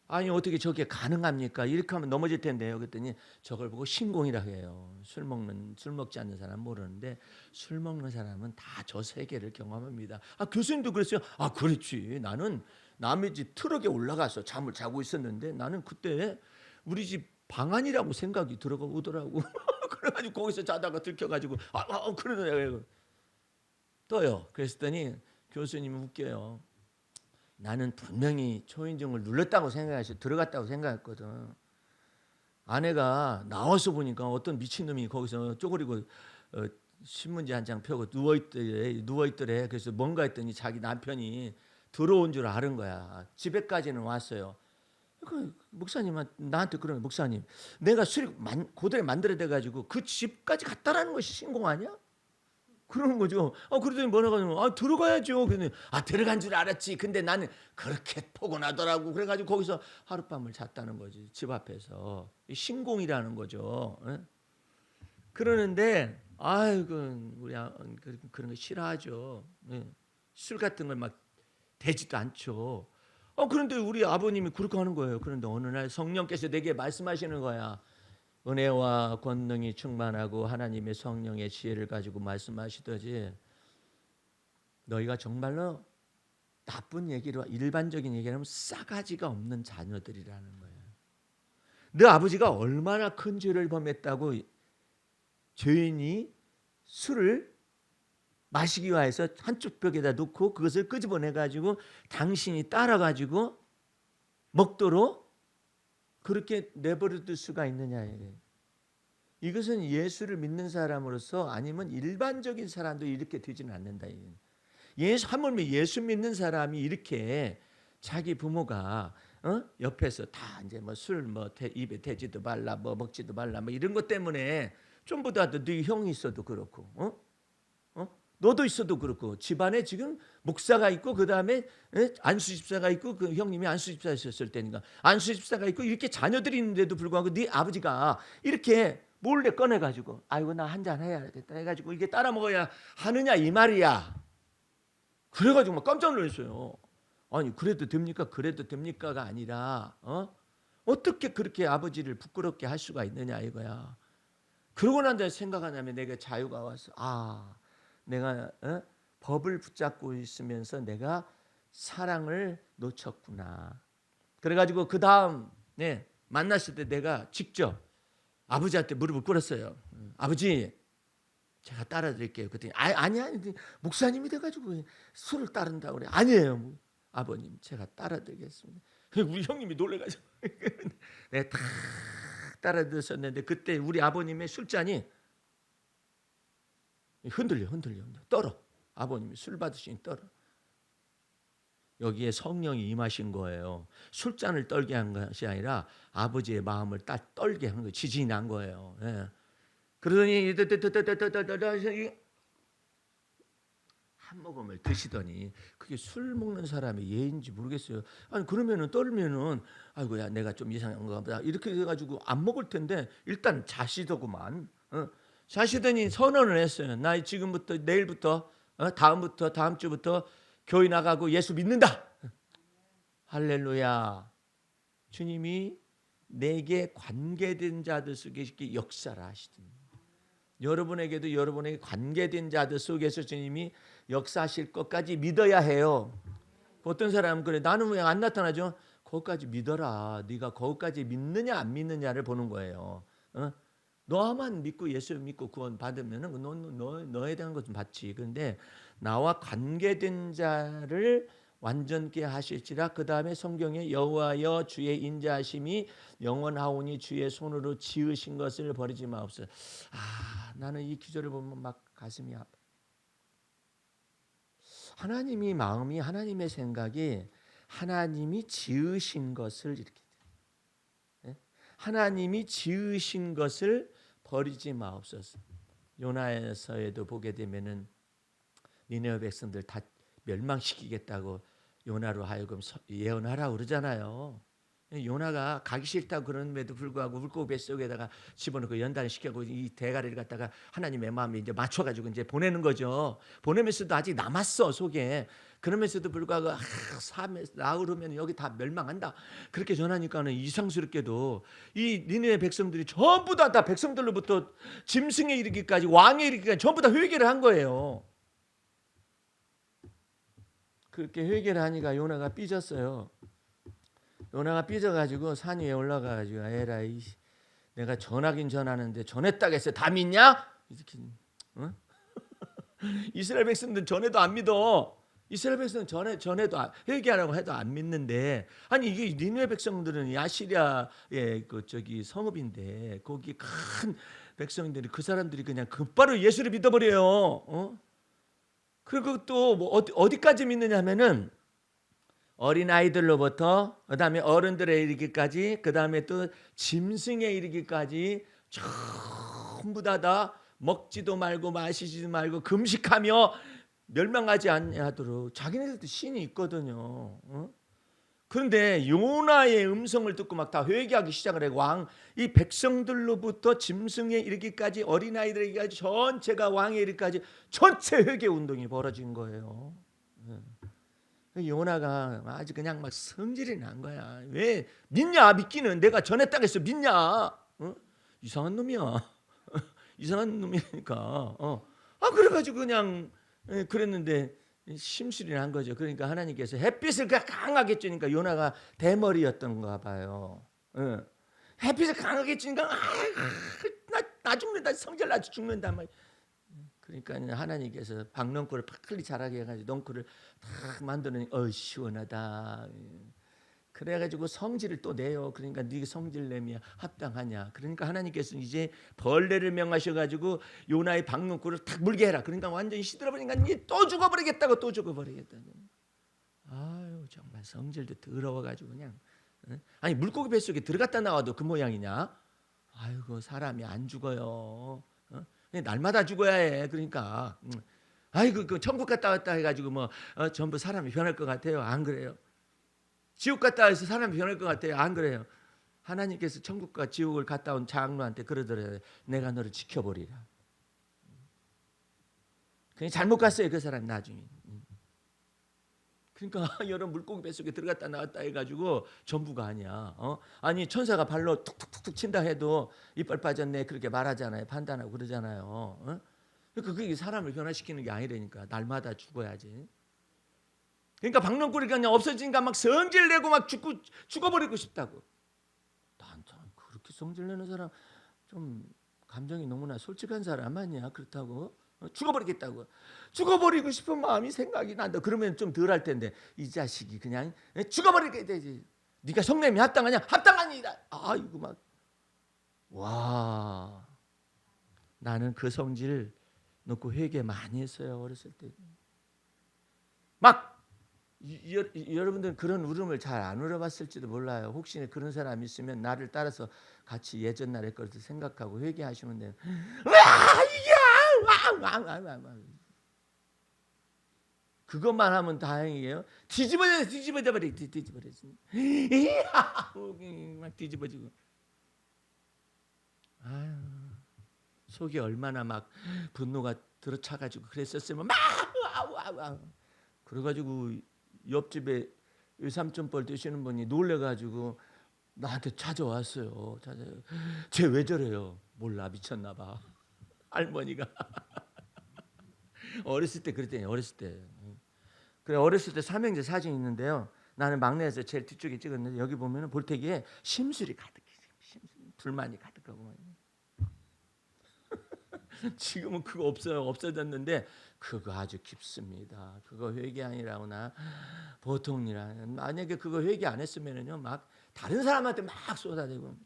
아니 어떻게 저게 가능합니까? 이렇게 하면 넘어질 텐데요. 그랬더니 저걸 보고 신공이라 해요. 술 먹지 않는 사람 모르는데 술 먹는 사람은 다 저 세계를 경험합니다. 교수님도 그랬어요. 그렇지. 나는 남의 집 트럭에 올라가서 잠을 자고 있었는데 나는 그때 우리 집 방 안이라고 생각이 들어오더라고. 그래가지고 거기서 자다가 들켜가지고 그러더라고요. 떠요. 그랬더니 교수님이 웃겨요. 나는 분명히 초인종을 눌렀다고 들어갔다고 생각했거든. 아내가 나와서 보니까 어떤 미친놈이 거기서 쪼그리고 신문지 한 장 펴고 누워있더래. 그래서 뭔가 했더니 자기 남편이 들어온 줄 아는 거야. 집에까지는 왔어요. 그 목사님한테 나한테 그러는 거예요. 목사님, 내가 수리 고대에 만들어야 돼가지고 그 집까지 갔다라는 것이 신공 아니야? 그러는 거죠. 그러더니 뭐라고 하냐면 들어가야죠. 그랬더니 들어간 줄 알았지. 근데 나는 그렇게 포근하더라고. 그래가지고 거기서 하룻밤을 잤다는 거지. 집 앞에서. 신공이라는 거죠. 예? 그러는데 아이고 우리 그런 거 싫어하죠. 예. 술 같은 걸 막 되지도 않죠. 그런데 우리 아버님이 그렇게 하는 거예요. 그런데 어느 날 성령께서 내게 말씀하시는 거야. 은혜와 권능이 충만하고 하나님의 성령의 지혜를 가지고 말씀하시더지, 너희가 정말로 나쁜 얘기로 일반적인 얘기를 하면 싸가지가 없는 자녀들이라는 거예요. 너 아버지가 얼마나 큰 죄를 범했다고 죄인이 술을 마시기 위해서 한쪽 벽에다 놓고 그것을 끄집어내 가지고 당신이 따라 가지고 먹도록 그렇게 내버려둘 수가 있느냐. 이것은 예수를 믿는 사람으로서 아니면 일반적인 사람도 이렇게 되지는 않는다. 하물며 예수 믿는 사람이 이렇게 자기 부모가 옆에서 다 이제 뭐 술 입에 대지도 말라 뭐 먹지도 말라 뭐 이런 것 때문에 좀보다도 네 형이 있어도 그렇고 너도 있어도 그렇고 집안에 지금 목사가 있고 그다음에 안수집사가 있고 그 형님이 안수집사였을 때니까 안수집사가 있고 이렇게 자녀들이 있는데도 불구하고 네 아버지가 이렇게 몰래 꺼내가지고 아이고 나 한잔 해야겠다 해가지고 이게 따라 먹어야 하느냐 이 말이야. 그래가지고 막 깜짝 놀랐어요. 아니 그래도 됩니까? 그래도 됩니까가 아니라 어떻게 그렇게 아버지를 부끄럽게 할 수가 있느냐 이거야. 그러고 난 다음에 생각하냐면 내가 자유가 와서 내가 법을 붙잡고 있으면서 내가 사랑을 놓쳤구나. 그래가지고 그 다음 만났을 때 내가 직접 아버지한테 무릎을 꿇었어요. 아버지 제가 따라드릴게요. 그랬더니 아니야 목사님이 돼가지고 술을 따른다고 그래. 아니에요 아버님 제가 따라드리겠습니다. 우리 형님이 놀래가지고 내가 다 따라드렸었는데 그때 우리 아버님의 술잔이 흔들려 떨어. 아버님이 술 받으시니 떨어. 여기에 성령이 임하신 거예요. 술잔을 떨게 한 것이 아니라 아버지의 마음을 딱 떨게 한 거예요. 지진이 난 거예요. 예. 그러더니 한 모금을 드시더니 그게 술 먹는 사람의 예인지 모르겠어요. 아니 그러면은 떨면은 아이고야 내가 좀 이상한 거 보다 이렇게 해가지고 안 먹을 텐데 일단 자시더구만. 자시더니 선언을 했어요. 나 지금부터 내일부터 다음 주부터 교회 나가고 예수 믿는다. 할렐루야. 주님이 내게 관계된 자들 속에 이렇게 역사를 하시더니 여러분에게도 여러분에게 관계된 자들 속에서 주님이 역사하실 것까지 믿어야 해요. 어떤 사람은 그래 나는 왜 안 나타나죠? 거기까지 믿어라. 네가 거기까지 믿느냐 안 믿느냐를 보는 거예요. 너만 믿고 예수 믿고 구원 받으면은 너에 대한 것은 받지. 그런데 나와 관계된 자를 완전케 하실지라. 그 다음에 성경에 여호와여 주의 인자하심이 영원하오니 주의 손으로 지으신 것을 버리지 마옵소서. 나는 이 기절을 보면 막 가슴이 아파. 하나님이 마음이 하나님의 생각이 하나님이 지으신 것을 이렇게 하나님이 지으신 것을 버리지 마옵소서. 요나에서에도 보게 되면은 니네웨 백성들 다 멸망시키겠다고 요나로 하여금 예언하라고 그러잖아요. 요나가 가기 싫다고 그런데도 불구하고 물고기 뱃속에다가 집어넣고 연단시키고 이 대가리를 갖다가 하나님의 마음에 이제 맞춰가지고 이제 보내는 거죠. 보내면서도 아직 남았어 속에. 그러면서도 불구하고 나으르면 여기 다 멸망한다. 그렇게 전하니까는 이상스럽게도 이 니네 백성들이 전부 다 백성들로부터 짐승에 이르기까지 왕에 이르기까지 전부 다 회개를 한 거예요. 그렇게 회개를 하니까 요나가 삐졌어요. 요나가 삐져가지고 산 위에 올라가가지고 에라이 내가 전하긴 전하는데 전했다고 해서 다 믿냐? 이렇게 이스라엘 백성들은 전해도 안 믿어. 이스라엘 백성은 전해도 회개하라고 해도 안 믿는데 아니 이게 니느웨 백성들은 아시리아의 성읍인데 거기 큰 백성들이 그 사람들이 그냥 곧바로 예수를 믿어버려요. 그리고 또 뭐 어디까지 믿느냐면은 어린아이들로부터 그다음에 어른들에 이르기까지 그다음에 또 짐승에 이르기까지 전부 다 먹지도 말고 마시지도 말고 금식하며 멸망하지 아니하도록 자기네들도 신이 있거든요. 그런데 요나의 음성을 듣고 막 다 회개하기 시작을 해. 왕 이 백성들로부터 짐승에 이르기까지 어린아이들에 이르기까지 전체가 왕에 이르기까지 전체 회개 운동이 벌어진 거예요. 요나가 아주 그냥 막 성질이 난 거야. 왜 믿냐? 믿기는 내가 전했다고 해서 믿냐? 이상한 놈이야. 이상한 놈이니까. 그래가지고 그냥 그랬는데 심술이 난 거죠. 그러니까 하나님께서 햇빛을 강하게 쬐니까 요나가 대머리였던가 봐요. 햇빛을 강하게 쬐니까 나 죽는다. 성질 나서 죽는다. 그러니까 하나님께서 박넝쿨을 빨리 자라게 해가지고 넝쿨을 탁 만드는 시원하다. 그래가지고 성질을 또 내요. 그러니까 네가 성질 내면 합당하냐. 그러니까 하나님께서 이제 벌레를 명하셔가지고 요나의 박넝쿨을 탁 물게 해라. 그러니까 완전히 시들어버리니까 니 또 죽어버리겠다고 또 죽어버리겠다. 아유 정말 성질도 더러워가지고 그냥 아니 물고기 뱃속에 들어갔다 나와도 그 모양이냐. 아이고 사람이 안 죽어요. 날마다 죽어야 해. 그러니까 아이고 그 천국 갔다 왔다 해가지고 뭐 전부 사람이 변할 것 같아요. 안 그래요. 지옥 갔다 와서 사람이 변할 것 같아요. 안 그래요. 하나님께서 천국과 지옥을 갔다 온 장로한테 그러더래요. 내가 너를 지켜보리라. 그냥 잘못 갔어요. 그 사람 나중에. 그러니까 여러 물고기 뱃속에 들어갔다 나왔다 해가지고 전부가 아니야. 아니 천사가 발로 툭툭툭툭 친다 해도 이빨 빠졌네 그렇게 말하잖아요. 판단하고 그러잖아요. 그러니까 그게 사람을 변화시키는 게 아니라니까. 날마다 죽어야지. 그러니까 박넝쿨이 그냥 없어지니까 막 성질내고 막 죽어버리고 싶다고. 난 그렇게 성질내는 사람 좀 감정이 너무나 솔직한 사람 아니야. 그렇다고 죽어버리겠다고. 죽어버리고 싶은 마음이 생각이 난다. 그러면 좀 덜 할 텐데 이 자식이 그냥 죽어버리게 되지. 네가 성냄이 합당하냐? 합당하니라. 아이고 막 와. 나는 그 성질 놓고 회개 많이 했어요. 어렸을 때. 막 여러분들은 그런 울음을 잘 안 울어봤을지도 몰라요. 혹시 그런 사람 있으면 나를 따라서 같이 예전 날의 것을 생각하고 회개하시면 돼요. 그것만 하면 다행이에요. 뒤집어져. 막 뒤집어지고. 아유, 속이 얼마나 막 분노가 들어차가지고 그랬었으면 막 그래가지고 옆집에 삼촌뻘 되시는 분이 놀래가지고 나한테 찾아왔어요. 쟤 왜 저래요? 몰라 미쳤나 봐. 할머니가 어렸을 때 그랬더니 어렸을 때 그래 어렸을 때 삼형제 사진이 있는데요. 나는 막내에서 제일 뒤쪽에 찍었는데 여기 보면은 볼태기에 심술이 가득해. 불만이 가득하고 지금은 그거 없어요. 없어졌는데 그거 아주 깊습니다. 그거 회개 아니라구나. 보통 일 아니야. 만약에 그거 회개 안 했으면은요 막 다른 사람한테 막 쏟아대고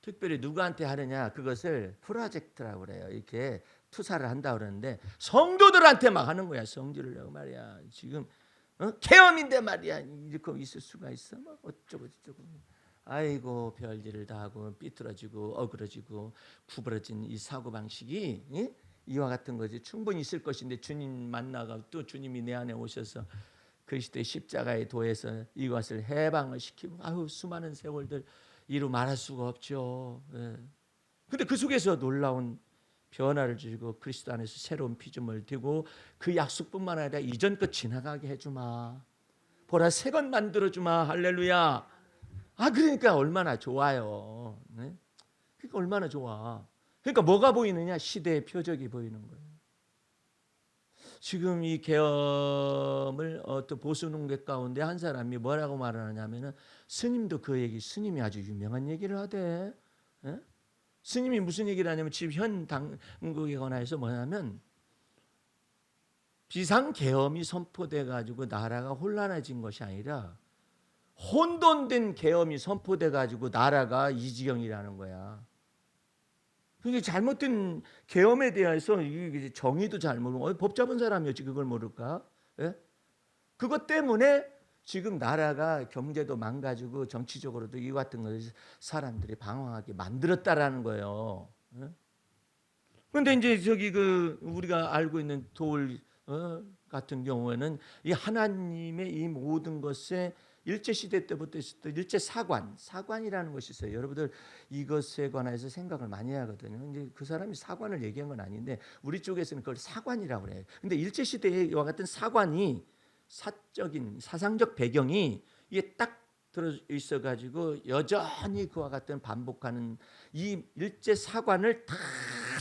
특별히 누구한테 하느냐 그것을 프로젝트라고 그래요. 이렇게 투사를 한다 그러는데 성도들한테 막 하는 거야. 성질을 내고 말이야. 지금 계엄인데 말이야. 이렇게 있을 수가 있어? 막 어쩌고 저쩌고. 아이고 별일을 다 하고 삐뚤어지고 어그러지고 구부러진 이 사고방식이 이와 같은 거지. 충분히 있을 것인데 주님 만나가 또 주님이 내 안에 오셔서 그리스도의 십자가에 도해서 이것을 해방을 시키고 아유 수많은 세월들 이루 말할 수가 없죠. 근데 그 속에서 놀라운 변화를 주시고 그리스도 안에서 새로운 피조물을 띠고 그 약속뿐만 아니라 이전 것 지나가게 해주마. 보라 새 것 만들어주마. 할렐루야. 그러니까 얼마나 좋아요. 네? 그러니까 얼마나 좋아. 그러니까 뭐가 보이느냐? 시대의 표적이 보이는 거예요. 지금 이 계엄을 어떤 보수농객 가운데 한 사람이 뭐라고 말하냐면은 스님도 그 얘기, 스님이 아주 유명한 얘기를 하대. 예? 스님이 무슨 얘기를 하냐면 지금 현 당국에 관해서 뭐냐면 비상 계엄이 선포돼 가지고 나라가 혼란해진 것이 아니라 혼돈된 계엄이 선포돼 가지고 나라가 이 지경이라는 거야. 그게 잘못된 계엄에 대해서 정의도 잘 모르고 법 잡은 사람이었지 그걸 모를까? 예? 그것 때문에 지금 나라가 경제도 망가지고 정치적으로도 이 같은 것을 사람들이 방황하게 만들었다라는 거예요. 그런데 이제 저기 그 우리가 알고 있는 돌 같은 경우에는 이 하나님의 이 모든 것에 일제 시대 때부터 있었던 일제 사관이라는 것이 있어요. 여러분들 이것에 관해서 생각을 많이 하거든요. 이제 그 사람이 사관을 얘기한 건 아닌데 우리 쪽에서는 그걸 사관이라고 그래요. 근데 일제 시대와 같은 사관이 사적인 사상적 배경이 이게 딱 들어 있어 가지고 여전히 그와 같은 반복하는 이 일제 사관을 다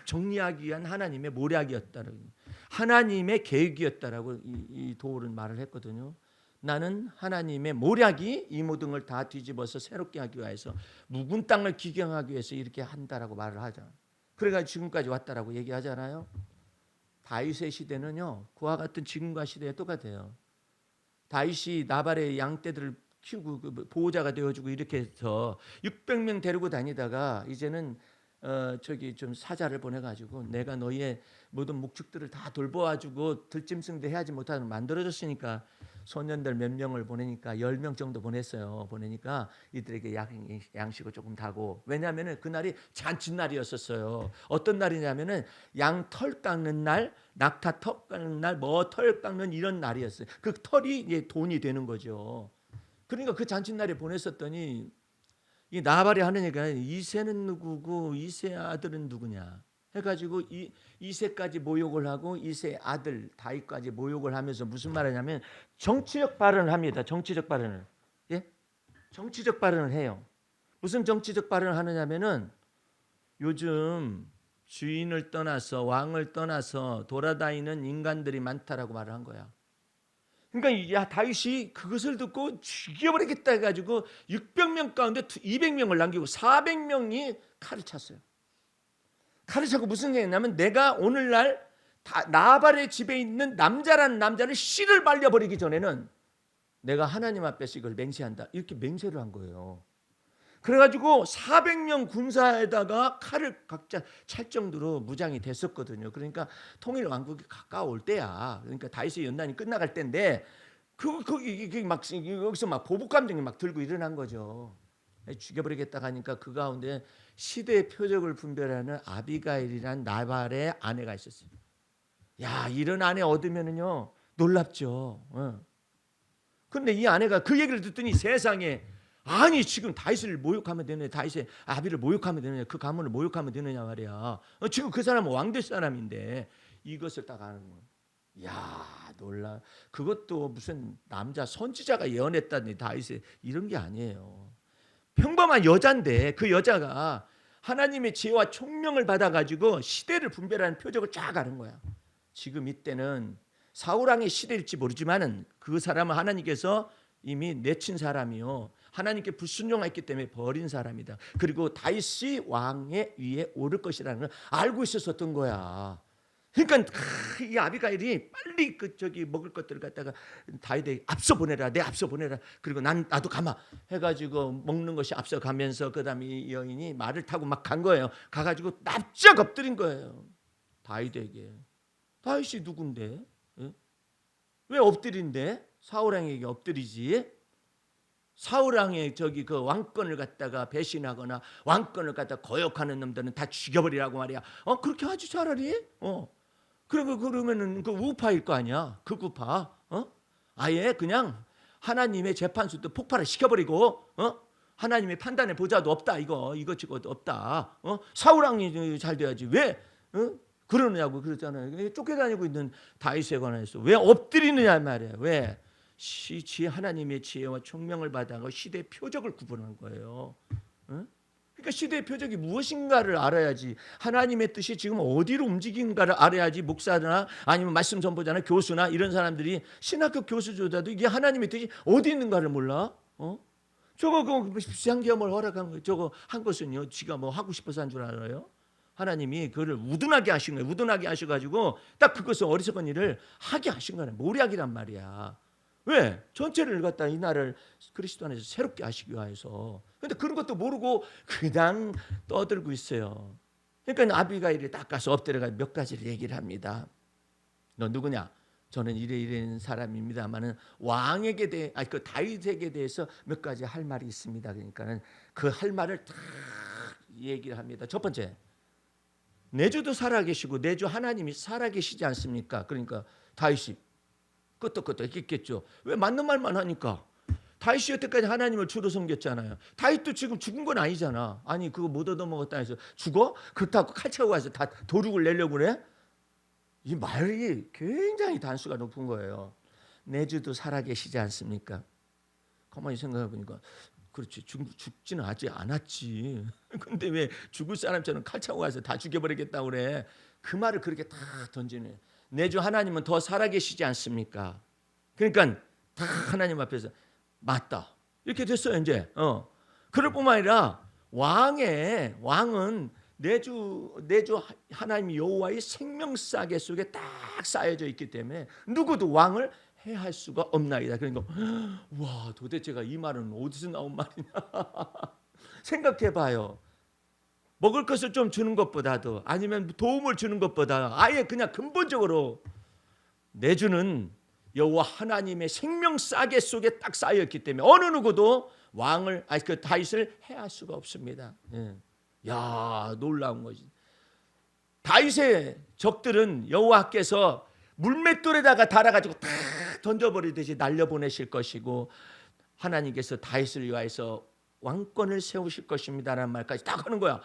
정리하기 위한 하나님의 모략이었다는 하나님의 계획이었다라고 이 도울은 말을 했거든요. 나는 하나님의 모략이 이 모든 걸 다 뒤집어서 새롭게 하기 위해서 묵은 땅을 기경하기 위해서 이렇게 한다라고 말을 하잖아요. 그래가지고 지금까지 왔다라고 얘기하잖아요. 다윗의 시대는요 그와 같은 지금과 시대에 똑같아요. 다윗이 나발의 양떼들을 키우고 보호자가 되어주고 이렇게 해서 600명 데리고 다니다가 이제는 저기 좀 사자를 보내가지고 내가 너희의 모든 목축들을 다 돌보아주고 들짐승도 해야지 못하는 만들어줬으니까 소년들 몇 명을 보내니까 10명 정도 보냈어요. 보내니까 이들에게 양식을 조금 다고. 왜냐하면 그날이 잔칫날이었었어요. 어떤 날이냐면은 양 털 깎는 날, 낙타 털 깎는 날, 뭐 털 깎는 이런 날이었어요. 그 털이 이제 돈이 되는 거죠. 그러니까 그 잔칫날에 보냈었더니 이 나발이 하느니까 이새는 누구고 이새 아들은 누구냐 해가지고 이새까지 모욕을 하고 이새 아들 다윗까지 모욕을 하면서 무슨 말하냐면 정치적 발언을 합니다. 정치적 발언을 정치적 발언을 해요. 무슨 정치적 발언을 하느냐면은 요즘 주인을 떠나서 왕을 떠나서 돌아다니는 인간들이 많다라고 말을 한 거야. 그러니까 다윗이 그것을 듣고 죽여버리겠다 해가지고 600명 가운데 200명을 남기고 400명이 칼을 찼어요. 칼을 차고 무슨 얘기냐면 내가 오늘날 나발의 집에 있는 남자라는 남자를 씨를 발려버리기 전에는 내가 하나님 앞에서 이걸 맹세한다. 이렇게 맹세를 한 거예요. 그래가지고 400명 군사에다가 칼을 각자 찰 정도로 무장이 됐었거든요. 그러니까 통일 왕국이 가까울 때야. 그러니까 다윗의 연단이 끝나갈 때인데 거기 막 여기서 막 보복 감정이 막 들고 일어난 거죠. 죽여버리겠다 하니까 그 가운데 시대의 표적을 분별하는 아비가일이란 나발의 아내가 있었어요. 야, 이런 아내 얻으면은요 놀랍죠. 그런데 이 아내가 그 얘기를 듣더니 세상에 아니 지금 다윗을 모욕하면 되느냐, 다윗의 아비를 모욕하면 되느냐, 그 가문을 모욕하면 되느냐 말이야. 지금 그 사람은 왕될 사람인데 이것을 딱 아는 거야. 야, 놀라. 그것도 무슨 남자 선지자가 예언했다니 다윗에 이런 게 아니에요. 평범한 여자인데 그 여자가 하나님의 지혜와 총명을 받아가지고 시대를 분별하는 표적을 쫙 아는 거야. 지금 이때는 사울왕의 시대일지 모르지만은 그 사람은 하나님께서 이미 내친 사람이요. 하나님께 불순종했기 때문에 버린 사람이다. 그리고 다윗이 왕의 위에 오를 것이라는 걸 알고 있었던 거야. 그러니까 이 아비가일이 빨리 그 저기 먹을 것들을 갖다가 다윗에게 앞서 보내라, 내 앞서 보내라. 그리고 나도 가마 해가지고 먹는 것이 앞서 가면서 그다음에 이 여인이 말을 타고 막 간 거예요. 가가지고 납작 엎드린 거예요. 다윗에게. 다윗이 누군데? 왜 엎드린대? 사울왕에게 엎드리지? 사울왕의 저기 그 왕권을 갖다가 배신하거나 왕권을 갖다가 거역하는 놈들은 다 죽여버리라고 말이야. 그렇게 하지 차라리. 그러면은 그 우파일 거 아니야. 극우파. 아예 그냥 하나님의 재판소도 폭발을 시켜버리고, 하나님의 판단의 보좌도 없다. 이거 치고 없다. 사울왕이 잘 돼야지. 왜? 그러느냐고 그러잖아요. 쫓겨다니고 있는 다윗에 관해서 왜 엎드리느냐 말이야. 왜? 하나님의 지혜와 총명을 받아서 시대의 표적을 구분한 거예요. 그러니까 시대의 표적이 무엇인가를 알아야지, 하나님의 뜻이 지금 어디로 움직이는가를 알아야지 목사나 아니면 말씀 전보자나 교수나 이런 사람들이 신학교 교수조차도 이게 하나님의 뜻이 어디 있는가를 몰라. 저거 그 비상계엄을 허락한 거, 저거 한 것은요 지가 뭐 하고 싶어서 한 줄 알아요? 하나님이 그를 우둔하게 하신 거예요. 우둔하게 하셔가지고 딱 그것을 어리석은 일을 하게 하신 거예요. 모략이란 말이야. 왜? 전체를 갖다 이 나라를 그리스도 안에서 새롭게 하시기 위해서. 그런데 그런 것도 모르고 그냥 떠들고 있어요. 그러니까 아비가일이 딱 가서 엎드려가 몇 가지를 얘기를 합니다. 너 누구냐? 저는 이런 사람입니다만은 왕에게 대해 그 다윗에게 대해서 몇 가지 할 말이 있습니다. 그러니까는 그 할 말을 다 얘기를 합니다. 첫 번째, 내 주도 살아계시고 내 주 하나님이 살아계시지 않습니까? 그러니까 다윗이 끄떡끄떡 했겠죠. 왜 맞는 말만 하니까. 다윗이 여태까지 하나님을 주로 섬겼잖아요. 다윗도 지금 죽은 건 아니잖아. 아니 그거 못 얻어먹었다 해서 죽어? 그렇다고 칼 차고 가서 다 도륙을 내려고 그래? 이 말이 굉장히 단수가 높은 거예요. 내 주도 살아계시지 않습니까? 가만히 생각해 보니까 그렇지, 죽지는 아직 않았지. 근데 왜 죽을 사람처럼 칼 차고 가서 다 죽여버리겠다고 그래? 그 말을 그렇게 다 던지네. 내 주 하나님은 더 살아계시지 않습니까? 그러니까 다 하나님 앞에서 맞다 이렇게 됐어요 이제. 그럴 뿐만 아니라 왕은 내주 하나님 여호와의 생명싸개 속에 딱 쌓여져 있기 때문에 누구도 왕을 해할 수가 없나이다. 그러니까 와, 도대체가 이 말은 어디서 나온 말이냐 생각해봐요. 먹을 것을 좀 주는 것보다도 아니면 도움을 주는 것보다 아예 그냥 근본적으로 내주는 여호와 하나님의 생명싸개 속에 딱 쌓여있기 때문에 어느 누구도 왕을 그 다윗을 해할 수가 없습니다. 예. 야, 놀라운 거지. 다윗의 적들은 여호와께서 물맷돌에다가 달아가지고 다 던져버리듯이 날려보내실 것이고 하나님께서 다윗을 위하여서 왕권을 세우실 것입니다라는 말까지 딱 하는 거야.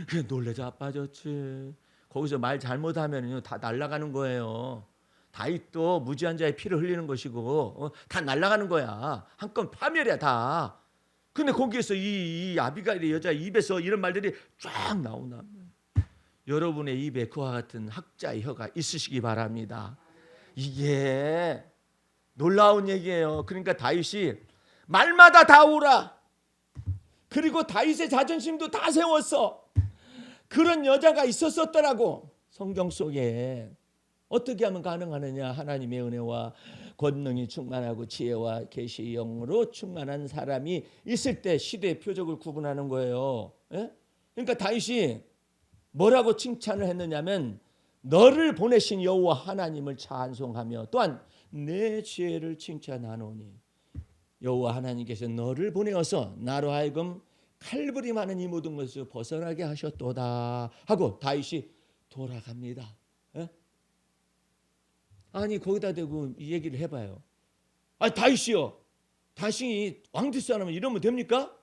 그게 놀래 자빠졌지. 거기서 말 잘못하면 다 날아가는 거예요. 다윗도 무지한 자의 피를 흘리는 것이고 다 날아가는 거야. 한건 파멸이야 다. 근데 거기에서 이 아비가일의 여자 입에서 이런 말들이 쫙 나오나. 여러분의 입에 그와 같은 학자의 혀가 있으시기 바랍니다. 이게 놀라운 얘기예요. 그러니까 다윗이 말마다 다 오라. 그리고 다윗의 자존심도 다 세웠어. 그런 여자가 있었었더라고. 성경 속에. 어떻게 하면 가능하느냐? 하나님의 은혜와 권능이 충만하고 지혜와 계시의 영으로 충만한 사람이 있을 때 시대의 표적을 구분하는 거예요. 예? 그러니까 다윗이 뭐라고 칭찬을 했느냐면 너를 보내신 여호와 하나님을 찬송하며 또한 내 지혜를 칭찬하노니 여호와 하나님께서 너를 보내어서 나로 하여금 칼부리 많은 이 모든 것을 벗어나게 하셨도다 하고 다윗이 돌아갑니다. 예? 아니 거기다 대고 이 얘기를 해봐요. 아니 다윗이요, 당신이 왕뒷사람은 이러면 됩니까?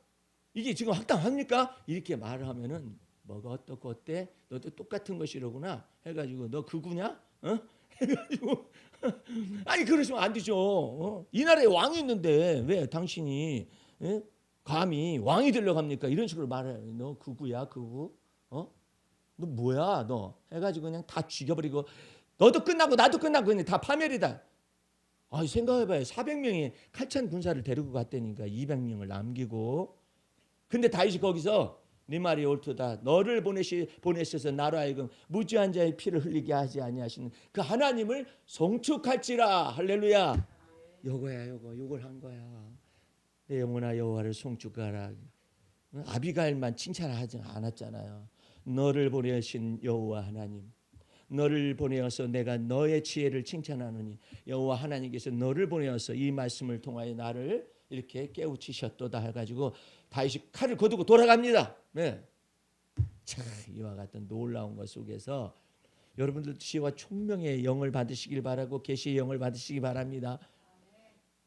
이게 지금 합당합니까? 이렇게 말을 하면은 뭐가 어떻고 어때? 너도 똑같은 것이로구나 해가지고 너 그구냐? 해가지고 아니 그러시면 안 되죠. 이 나라에 왕이 있는데 왜 당신이 감히 왕이 되려고 합니까? 이런 식으로 말해요. 너 그구야 그구? 너 뭐야 너? 해가지고 그냥 다 죽여버리고 너도 끝나고 나도 끝나고 그냥 다 파멸이다. 아, 생각해봐요. 400명이 칼찬 군사를 데리고 갔다니까 200명을 남기고. 근데 다윗이 거기서 네 말이 옳도다. 너를 보내셔서 나로 하여금 무지한 자의 피를 흘리게 하지 아니하시는 그 하나님을 송축할지라. 할렐루야. 요거야 요걸 한 거야. 내 영혼아 여호와를 송축하라. 아비가일만 칭찬하지 않았잖아요. 너를 보내신 여호와 하나님, 너를 보내어서 내가 너의 지혜를 칭찬하노니 여호와 하나님께서 너를 보내어서 이 말씀을 통하여 나를 이렇게 깨우치셨도다 해가지고 다윗이 칼을 거두고 돌아갑니다. 네. 참 이와 같은 놀라운 것 속에서 여러분들 지혜와 총명의 영을 받으시길 바라고 계시의 영을 받으시기 바랍니다.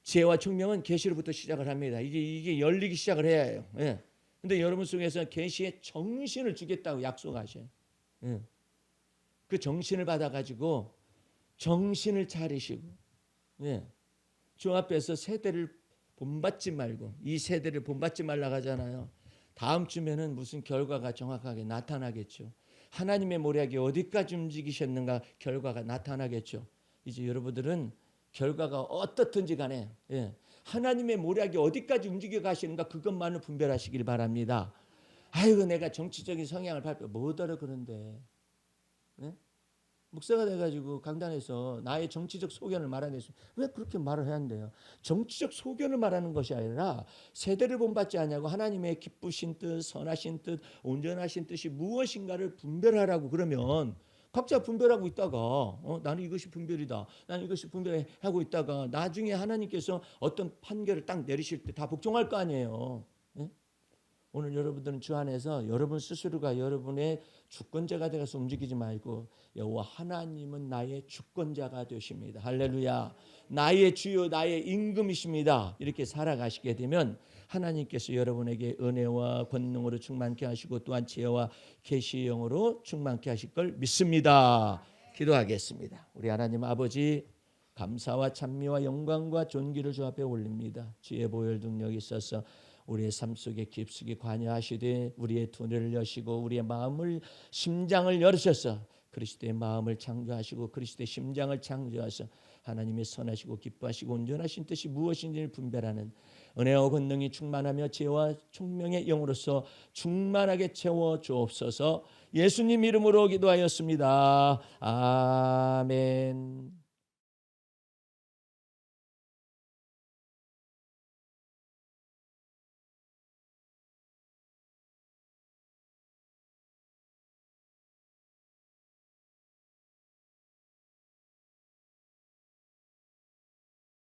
지혜와 총명은 계시로부터 시작을 합니다. 이게 열리기 시작을 해야 해요. 네. 근데 여러분 속에서 계시의 정신을 주겠다고 약속하셔요. 네. 그 정신을 받아가지고 정신을 차리시고 주 앞에서 세대를 본받지 말고 이 세대를 본받지 말라고 하잖아요. 다음 주면은 무슨 결과가 정확하게 나타나겠죠. 하나님의 모략이 어디까지 움직이셨는가 결과가 나타나겠죠. 이제 여러분들은 결과가 어떻든지 간에 하나님의 모략이 어디까지 움직여 가시는가 그것만을 분별하시길 바랍니다. 아이고 내가 정치적인 성향을 발표 뭐더러 그런데 목사가 돼가지고 강단에서 나의 정치적 소견을 말하겠습니다. 왜 그렇게 말을 해야 한대요? 정치적 소견을 말하는 것이 아니라 세대를 본받지 않냐고 하나님의 기쁘신 뜻, 선하신 뜻, 온전하신 뜻이 무엇인가를 분별하라고. 그러면 각자 분별하고 있다가 나는 이것이 분별이다. 나는 이것이 분별하고 있다가 나중에 하나님께서 어떤 판결을 딱 내리실 때 다 복종할 거 아니에요. 예? 오늘 여러분들은 주 안에서 여러분 스스로가 여러분의 주권자가 되어서 움직이지 말고 여호와 하나님은 나의 주권자가 되십니다. 할렐루야. 나의 주요 나의 임금이십니다. 이렇게 살아가시게 되면 하나님께서 여러분에게 은혜와 권능으로 충만케 하시고 또한 지혜와 계시의 영으로 충만케 하실 걸 믿습니다. 기도하겠습니다. 우리 하나님 아버지, 감사와 찬미와 영광과 존귀를 주 앞에 올립니다. 주의 보혈 능력이 있어서 우리의 삶 속에 깊숙이 관여하시되 우리의 두뇌를 여시고 우리의 마음을 심장을 열으셔서 그리스도의 마음을 창조하시고 그리스도의 심장을 창조하셔서 하나님의 선하시고 기뻐하시고 온전하신 뜻이 무엇인지를 분별하는 은혜와 권능이 충만하며 지혜와 총명의 영으로서 충만하게 채워 주옵소서. 예수님 이름으로 기도하였습니다. 아멘.